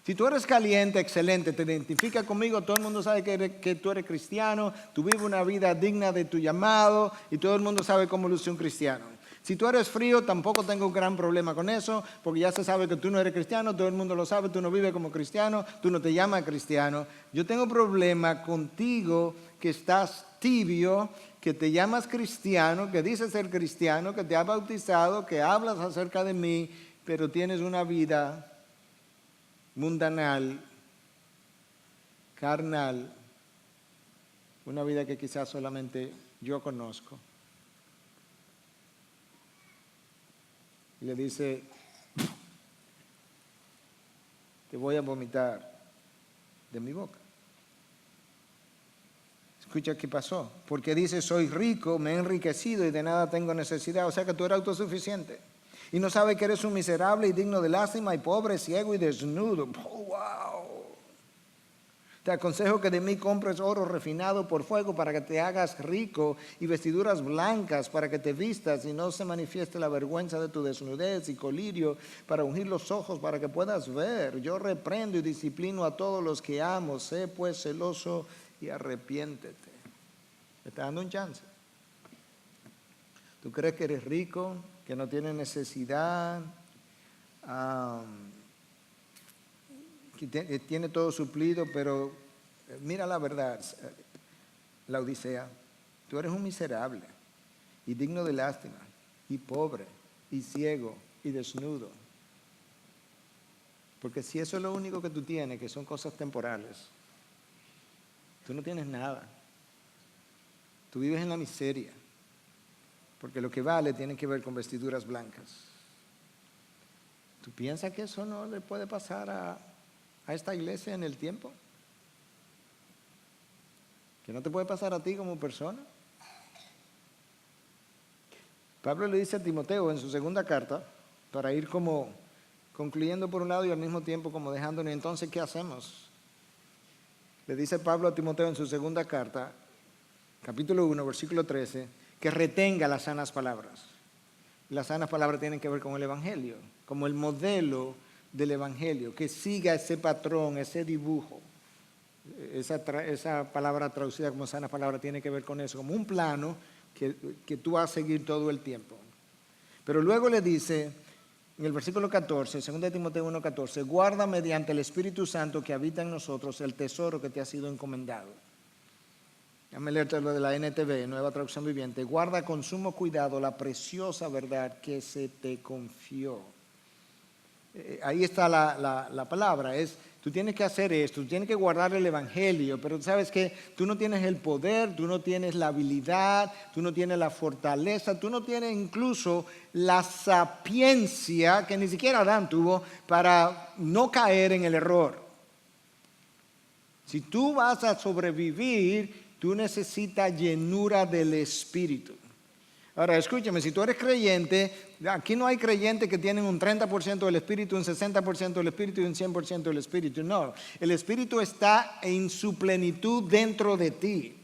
Si tú eres caliente, excelente, te identifica conmigo, todo el mundo sabe que tú eres cristiano, tú vives una vida digna de tu llamado y todo el mundo sabe cómo luce un cristiano. Si tú eres frío, tampoco tengo un gran problema con eso, porque ya se sabe que tú no eres cristiano, todo el mundo lo sabe, tú no vives como cristiano, tú no te llamas cristiano. Yo tengo problema contigo que estás tibio, que te llamas cristiano, que dices ser cristiano, que te has bautizado, que hablas acerca de mí, pero tienes una vida mundanal, carnal, una vida que quizás solamente yo conozco. Y le dice, te voy a vomitar de mi boca. Escucha qué pasó. Porque dice, soy rico, me he enriquecido y de nada tengo necesidad. O sea que tú eres autosuficiente. Y no sabes que eres un miserable y digno de lástima y pobre, ciego y desnudo. Oh, wow. Te aconsejo que de mí compres oro refinado por fuego para que te hagas rico y vestiduras blancas para que te vistas y no se manifieste la vergüenza de tu desnudez y colirio para ungir los ojos para que puedas ver. Yo reprendo y disciplino a todos los que amo. Sé pues celoso y arrepiéntete. Te está dando un chance. ¿Tú crees que eres rico, que no tienes necesidad, que tiene todo suplido, pero mira la verdad, la Odisea, tú eres un miserable y digno de lástima y pobre y ciego y desnudo? Porque si eso es lo único que tú tienes, que son cosas temporales, tú no tienes nada. Tú vives en la miseria, porque lo que vale tiene que ver con vestiduras blancas. ¿Tú piensas que eso no le puede pasar a esta iglesia en el tiempo? ¿Que no te puede pasar a ti como persona? Pablo le dice a Timoteo en su segunda carta, para ir como concluyendo por un lado y al mismo tiempo como dejándonos, entonces, ¿qué hacemos? Le dice Pablo a Timoteo en su segunda carta, capítulo 1, versículo 13, que retenga las sanas palabras. Las sanas palabras tienen que ver con el Evangelio, como el modelo del Evangelio, que siga ese patrón, ese dibujo. Esa palabra traducida como sana palabra tiene que ver con eso, como un plano que tú vas a seguir todo el tiempo. Pero luego le dice, en el versículo 14, 2 Timoteo 1:14, guarda mediante el Espíritu Santo que habita en nosotros el tesoro que te ha sido encomendado. Déjame leerte lo de la NTV, Nueva Traducción Viviente. Guarda con sumo cuidado la preciosa verdad que se te confió. Ahí está la palabra, tú tienes que hacer esto, tú tienes que guardar el Evangelio, pero sabes que tú no tienes el poder, tú no tienes la habilidad, tú no tienes la fortaleza, tú no tienes incluso la sapiencia que ni siquiera Adán tuvo para no caer en el error. Si tú vas a sobrevivir, tú necesitas llenura del Espíritu. Ahora, escúchame, si tú eres creyente, aquí no hay creyentes que tienen un 30% del Espíritu, un 60% del Espíritu y un 100% del Espíritu. No, el Espíritu está en su plenitud dentro de ti.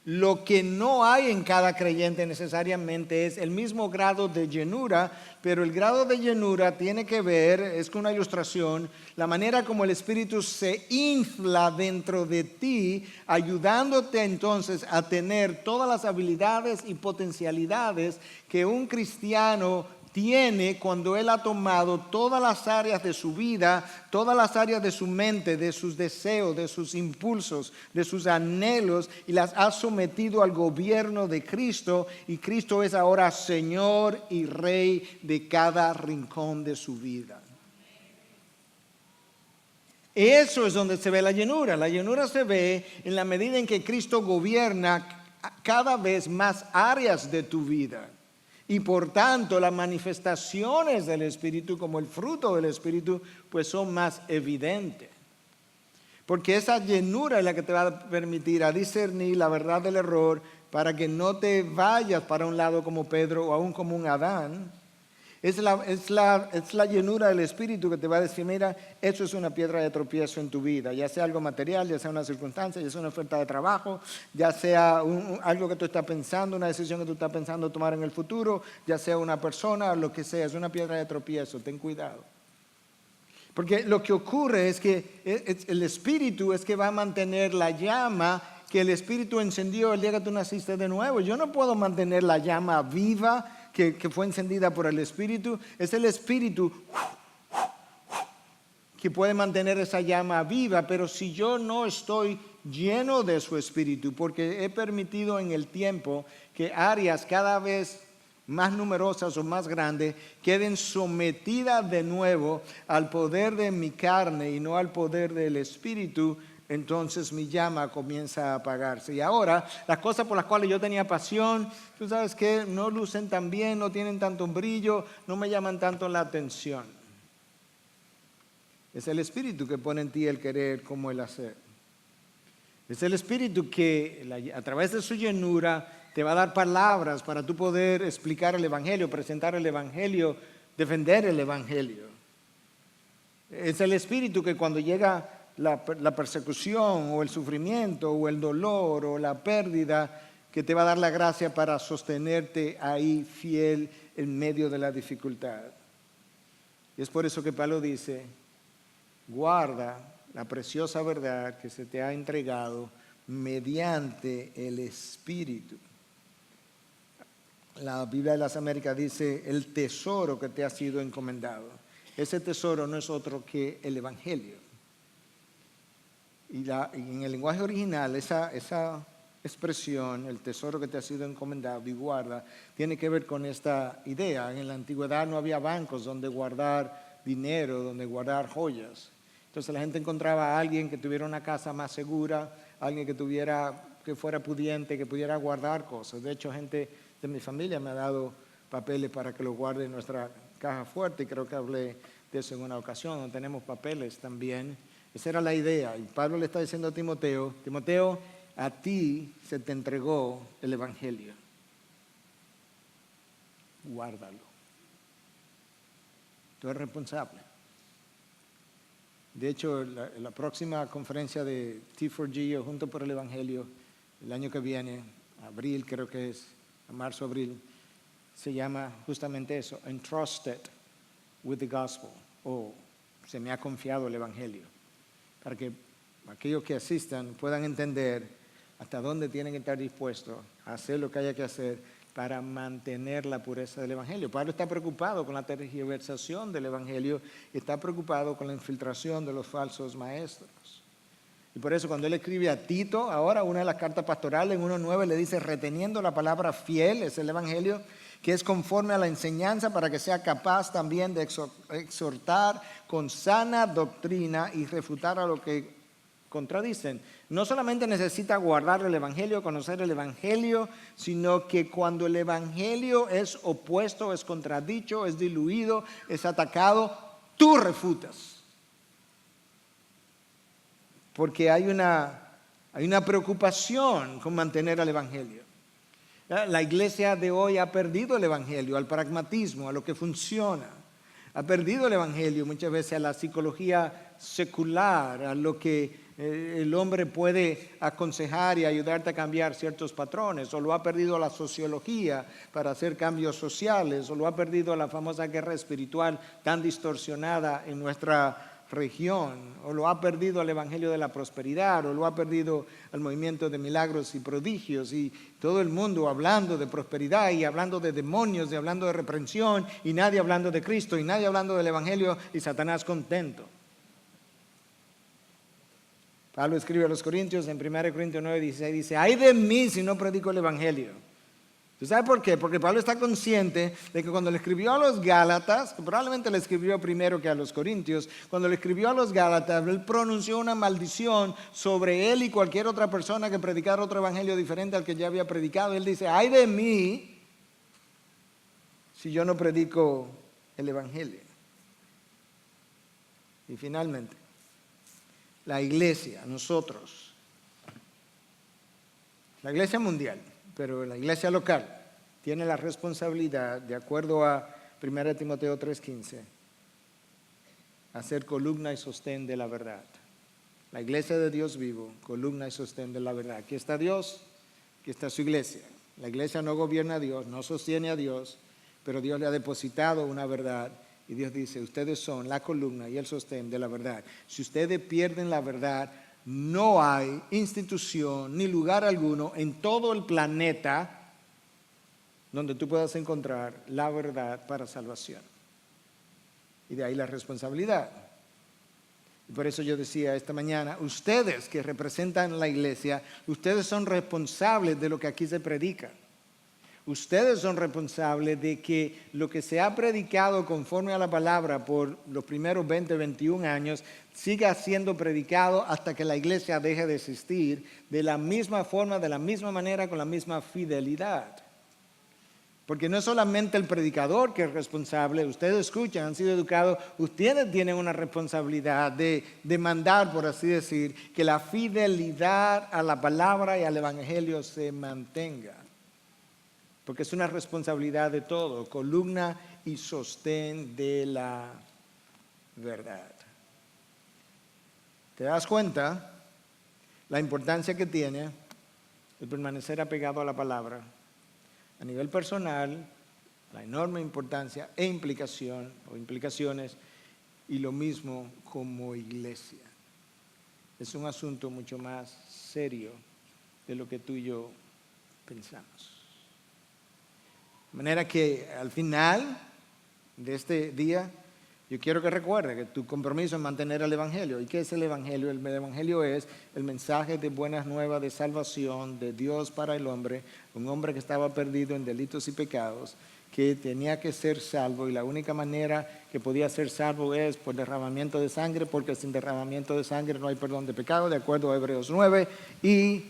Lo que no hay en cada creyente necesariamente es el mismo grado de llenura, pero el grado de llenura tiene que ver, es con una ilustración, la manera como el Espíritu se infla dentro de ti, ayudándote entonces a tener todas las habilidades y potencialidades que un cristiano tiene cuando él ha tomado todas las áreas de su vida, todas las áreas de su mente, de sus deseos, de sus impulsos, de sus anhelos, y las ha sometido al gobierno de Cristo, y Cristo es ahora Señor y Rey de cada rincón de su vida. Eso es donde se ve la llenura. La llenura se ve en la medida en que Cristo gobierna cada vez más áreas de tu vida. Y por tanto, las manifestaciones del Espíritu, como el fruto del Espíritu, pues son más evidentes. Porque esa llenura es la que te va a permitir a discernir la verdad del error, para que no te vayas para un lado como Pedro o aún como un Adán. Es la llenura del Espíritu que te va a decir, mira, eso es una piedra de tropiezo en tu vida, ya sea algo material, ya sea una circunstancia, ya sea una oferta de trabajo, ya sea algo que tú estás pensando, una decisión que tú estás pensando tomar en el futuro, ya sea una persona, lo que sea, es una piedra de tropiezo, ten cuidado. Porque lo que ocurre es que el Espíritu es que va a mantener la llama que el Espíritu encendió el día que tú naciste de nuevo. Yo no puedo mantener la llama viva que fue encendida por el Espíritu. Es el Espíritu que puede mantener esa llama viva, pero si yo no estoy lleno de su Espíritu, porque he permitido en el tiempo que áreas cada vez más numerosas o más grandes queden sometidas de nuevo al poder de mi carne y no al poder del Espíritu, entonces mi llama comienza a apagarse. Y ahora, las cosas por las cuales yo tenía pasión, tú sabes que no lucen tan bien, no tienen tanto brillo, no me llaman tanto la atención. Es el Espíritu que pone en ti el querer como el hacer. Es el Espíritu que a través de su llenura te va a dar palabras para tú poder explicar el Evangelio, presentar el Evangelio, defender el Evangelio. Es el Espíritu que cuando llega la persecución o el sufrimiento o el dolor o la pérdida, que te va a dar la gracia para sostenerte ahí fiel en medio de la dificultad. Y es por eso que Pablo dice, guarda la preciosa verdad que se te ha entregado mediante el Espíritu. La Biblia de las Américas dice el tesoro que te ha sido encomendado. Ese tesoro no es otro que el Evangelio. Y en el lenguaje original, esa expresión, el tesoro que te ha sido encomendado y guarda, tiene que ver con esta idea. En la antigüedad no había bancos donde guardar dinero, donde guardar joyas. Entonces la gente encontraba a alguien que tuviera una casa más segura, alguien que fuera pudiente, que pudiera guardar cosas. De hecho, gente de mi familia me ha dado papeles para que los guarde en nuestra caja fuerte, y creo que hablé de eso en una ocasión, donde tenemos papeles también. Esa era la idea. Y Pablo le está diciendo a Timoteo, Timoteo, a ti se te entregó el Evangelio. Guárdalo. Tú eres responsable. De hecho, la próxima conferencia de T4G o Junto por el Evangelio, el año que viene, abril creo que es, marzo, abril, se llama justamente eso, Entrusted with the Gospel, o se me ha confiado el Evangelio, para que aquellos que asistan puedan entender hasta dónde tienen que estar dispuestos a hacer lo que haya que hacer para mantener la pureza del Evangelio. Pablo está preocupado con la tergiversación del Evangelio, está preocupado con la infiltración de los falsos maestros. Y por eso cuando él escribe a Tito, ahora una de las cartas pastorales, en 1:9 le dice, reteniendo la palabra fiel, es el Evangelio, que es conforme a la enseñanza para que sea capaz también de exhortar con sana doctrina y refutar a lo que contradicen. No solamente necesita guardar el Evangelio, conocer el Evangelio, sino que cuando el Evangelio es opuesto, es contradicho, es diluido, es atacado, tú refutas. Porque hay una preocupación con mantener el Evangelio. La iglesia de hoy ha perdido el evangelio al pragmatismo, a lo que funciona. Ha perdido el evangelio muchas veces a la psicología secular, a lo que el hombre puede aconsejar y ayudarte a cambiar ciertos patrones, o lo ha perdido a la sociología para hacer cambios sociales, o lo ha perdido a la famosa guerra espiritual tan distorsionada en nuestra región, o lo ha perdido al evangelio de la prosperidad, o lo ha perdido al movimiento de milagros y prodigios, y todo el mundo hablando de prosperidad y hablando de demonios y hablando de reprensión, y nadie hablando de Cristo y nadie hablando del evangelio, y Satanás contento. Pablo escribe a los Corintios en 1 Corintios 9:16, dice: ay de mí si no predico el evangelio. ¿Tú sabes por qué? Porque Pablo está consciente de que cuando le escribió a los Gálatas, que probablemente le escribió primero que a los Corintios, cuando le escribió a los Gálatas, él pronunció una maldición sobre él y cualquier otra persona que predicara otro evangelio diferente al que ya había predicado. Él dice: ay de mí si yo no predico el evangelio. Y finalmente, la iglesia, nosotros, la iglesia mundial, pero la iglesia local tiene la responsabilidad, de acuerdo a 1 Timoteo 3:15, hacer columna y sostén de la verdad. La iglesia de Dios vivo, columna y sostén de la verdad. Aquí está Dios, aquí está su iglesia. La iglesia no gobierna a Dios, no sostiene a Dios, pero Dios le ha depositado una verdad. Y Dios dice: ustedes son la columna y el sostén de la verdad. Si ustedes pierden la verdad, no hay institución ni lugar alguno en todo el planeta donde tú puedas encontrar la verdad para salvación. Y de ahí la responsabilidad. Y por eso yo decía esta mañana, ustedes que representan la iglesia, ustedes son responsables de lo que aquí se predica. Ustedes son responsables de que lo que se ha predicado conforme a la palabra por los primeros 20, 21 años siga siendo predicado hasta que la iglesia deje de existir, de la misma forma, de la misma manera, con la misma fidelidad. Porque no es solamente el predicador que es responsable, ustedes escuchan, han sido educados, ustedes tienen una responsabilidad de demandar, por así decir, que la fidelidad a la palabra y al evangelio se mantenga. Porque es una responsabilidad de todo, columna y sostén de la verdad. ¿Te das cuenta la importancia que tiene el permanecer apegado a la palabra? A nivel personal, la enorme importancia e implicación o implicaciones, y lo mismo como iglesia. Es un asunto mucho más serio de lo que tú y yo pensamos. De manera que al final de este día, yo quiero que recuerde que tu compromiso es mantener el evangelio. ¿Y qué es el evangelio? El evangelio es el mensaje de buenas nuevas de salvación de Dios para el hombre, un hombre que estaba perdido en delitos y pecados, que tenía que ser salvo, y la única manera que podía ser salvo es por derramamiento de sangre, porque sin derramamiento de sangre no hay perdón de pecado, de acuerdo a Hebreos 9, y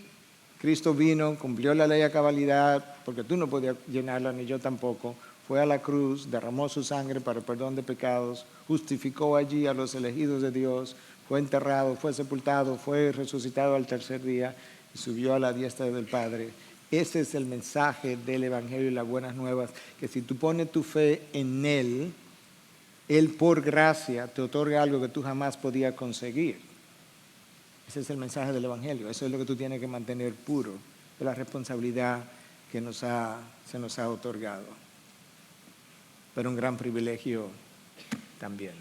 Cristo vino, cumplió la ley a cabalidad, porque tú no podías llenarla, ni yo tampoco. Fue a la cruz, derramó su sangre para el perdón de pecados, justificó allí a los elegidos de Dios, fue enterrado, fue sepultado, fue resucitado al tercer día y subió a la diestra del Padre. Ese es el mensaje del evangelio y las buenas nuevas, que si tú pones tu fe en Él, Él por gracia te otorga algo que tú jamás podías conseguir. Ese es el mensaje del evangelio. Eso es lo que tú tienes que mantener puro, de la responsabilidad que se nos ha otorgado. Pero un gran privilegio también.